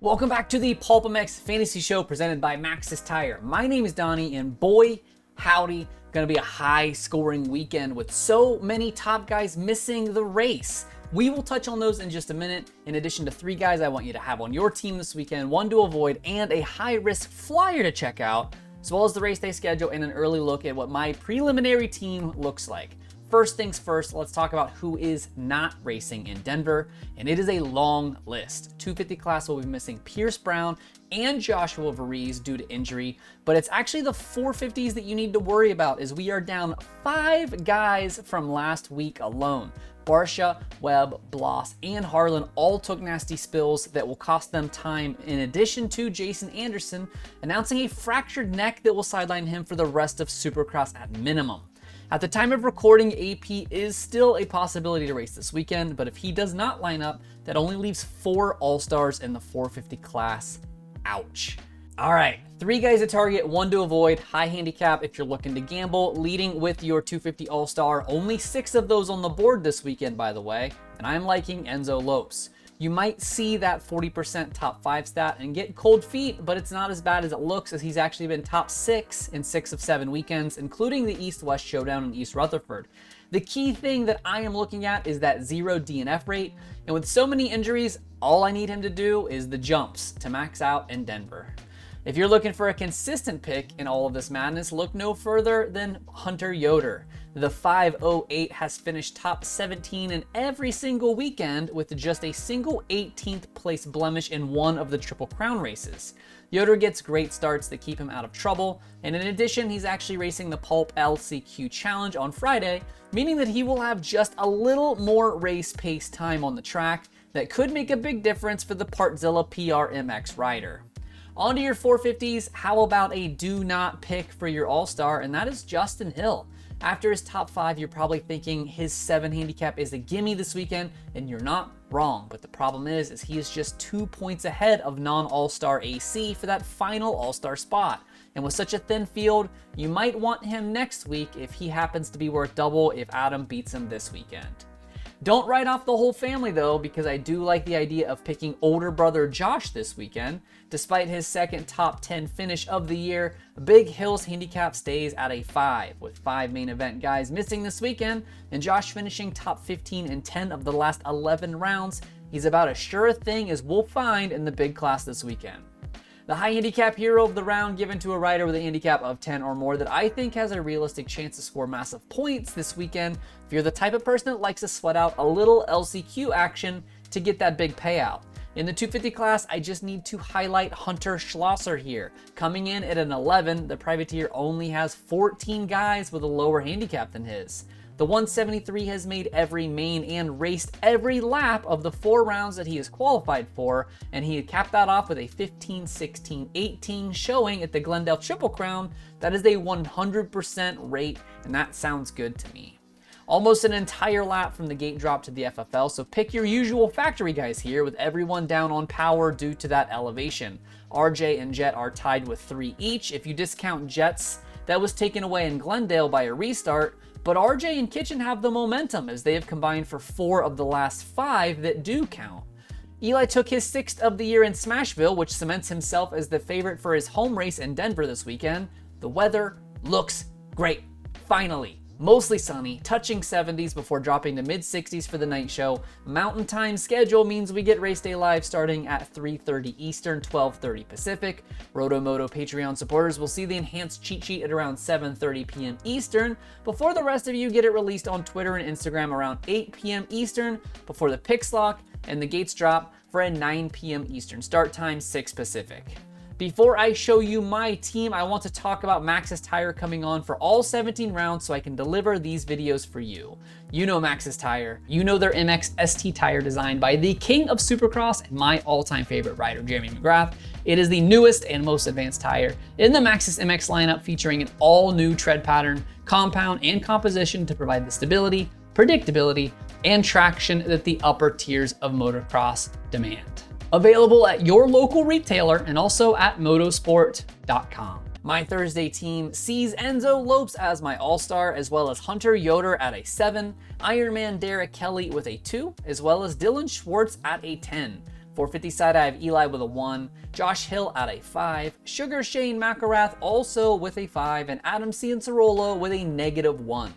Welcome back to the PulpMX Fantasy Show presented by Maxxis Tire. My name is Donnie, and boy, howdy, gonna be a high-scoring weekend with so many top guys missing the race. We will touch on those in just a minute, in addition to 3 guys I want you to have on your team this weekend, 1 to avoid, and a high-risk flyer to check out, as well as the race day schedule and an early look at what my preliminary team looks like. First things first, let's talk about who is not racing in Denver, and it is a long list. 250 class will be missing Pierce Brown and Joshua Varese due to injury, but it's actually the 450s that you need to worry about, as we are down 5 guys from last week alone. Barsha, Webb, Bloss, and Harlan all took nasty spills that will cost them time, in addition to Jason Anderson announcing a fractured neck that will sideline him for the rest of Supercross at minimum. At the time of recording, AP is still a possibility to race this weekend, but if he does not line up, that only leaves 4 All-Stars in the 450 class. Ouch. All right, 3 guys to target, 1 to avoid, high handicap if you're looking to gamble, leading with your 250 All-Star. Only 6 of those on the board this weekend, by the way, and I'm liking Enzo Lopes. You might see that 40% top 5 stat and get cold feet, but it's not as bad as it looks, as he's actually been top 6 in 6 of 7 weekends, including the East-West Showdown in East Rutherford. The key thing that I am looking at is that 0 DNF rate, and with so many injuries, all I need him to do is the jumps to max out in Denver. If you're looking for a consistent pick in all of this madness, look no further than Hunter YODER. The 508 has finished top 17 in every single weekend with just a single 18th place blemish in 1 of the Triple Crown races. YODER gets great starts that keep him out of trouble, and in addition, he's actually racing the Pulp LCQ Challenge on Friday, meaning that he will have just a little more race pace time on the track that could make a big difference for the Partzilla PRMX rider. On to your 450s, how about a do not pick for your All-Star, and that is Justin Hill. After his top 5, you're probably thinking his 7 handicap is a gimme this weekend, and you're not wrong, but the problem is he is just 2 points ahead of non-All-Star AC for that final All-Star spot. And with such a thin field, you might want him next week if he happens to be worth double if Adam beats him this weekend. Don't write off the whole family though, because I do like the idea of picking older brother Josh this weekend. Despite his second top 10 finish of the year, Big Hill's handicap stays at a 5, with 5 main event guys missing this weekend, and Josh finishing top 15 in 10 of the last 11 rounds. He's about as sure a thing as we'll find in the big class this weekend. The high handicap hero of the round given to a rider with a handicap of 10 or more that I think has a realistic chance to score massive points this weekend if you're the type of person that likes to sweat out a little LCQ action to get that big payout. In the 250 class, I just need to highlight Hunter SCHLOSSER here. Coming in at an 11, the privateer only has 14 guys with a lower handicap than his. The 173 has made every main and raced every lap of the 4 rounds that he is qualified for, and he had capped that off with a 15, 16, 18 showing at the Glendale Triple Crown. That is a 100% rate, and that sounds good to me. Almost an entire lap from the gate drop to the FFL, so pick your usual factory guys here, with everyone down on power due to that elevation. RJ and Jet are tied with 3 each. If you discount Jet's, that was taken away in Glendale by a restart, but RJ and Kitchen have the momentum as they have combined for 4 of the last 5 that do count. Eli took his 6th of the year in Smashville, which cements himself as the favorite for his home race in Denver this weekend. The weather looks great, finally. Mostly sunny, touching 70s before dropping to mid-60s for the night show. Mountain time schedule means we get race day live starting at 3:30 Eastern, 12:30 Pacific. RotoMoto Patreon supporters will see the enhanced cheat sheet at around 7:30 p.m. Eastern, before the rest of you get it released on Twitter and Instagram around 8 p.m. Eastern, before the picks lock and the gates drop for a 9 p.m. Eastern start time, 6 Pacific. Before I show you my team, I want to talk about Maxxis Tire coming on for all 17 rounds so I can deliver these videos for you. You know Maxxis Tire. You know their MX ST tire designed by the king of Supercross and my all-time favorite rider, Jeremy McGrath. It is the newest and most advanced tire in the Maxxis MX lineup, featuring an all-new tread pattern, compound, and composition to provide the stability, predictability, and traction that the upper tiers of motocross demand. Available at your local retailer and also at motosport.com. My Thursday team sees Enzo Lopes as my all-star, as well as Hunter YODER at a 7, Ironman Derek Kelly with a 2, as well as Dylan Schwartz at a 10. 450 side, I have Eli with a 1, Josh Hill at a 5, Sugar Shane McElrath also with a 5, and Adam Cianciarulo with a -1.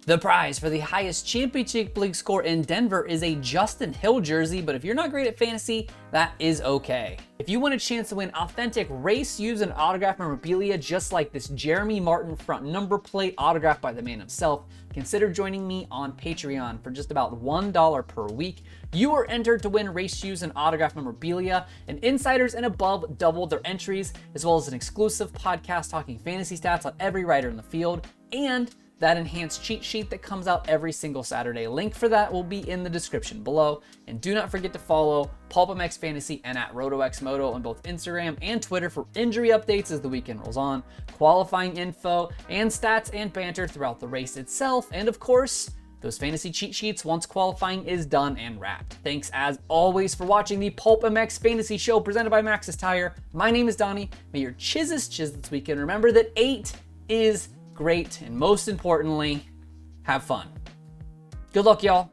The prize for the highest championship league score in Denver is a Justin Hill jersey, but if you're not great at fantasy, that is okay. If you want a chance to win authentic race used and autographed memorabilia just like this Jeremy Martin front number plate autographed by the man himself, consider joining me on Patreon for just about $1 per week. You are entered to win race shoes and autographed memorabilia, and insiders and above doubled their entries, as well as an exclusive podcast talking fantasy stats on every rider in the field, and that enhanced cheat sheet that comes out every single Saturday. Link for that will be in the description below. And do not forget to follow PulpMX Fantasy and at RotoMoto on both Instagram and Twitter for injury updates as the weekend rolls on, qualifying info, and stats and banter throughout the race itself, and of course, those fantasy cheat sheets once qualifying is done and wrapped. Thanks as always for watching the PulpMX Fantasy Show presented by Maxxis Tire. My name is Donnie. May your chizzes chiz this weekend. Remember that 8 is great, and most importantly, have fun. Good luck, y'all.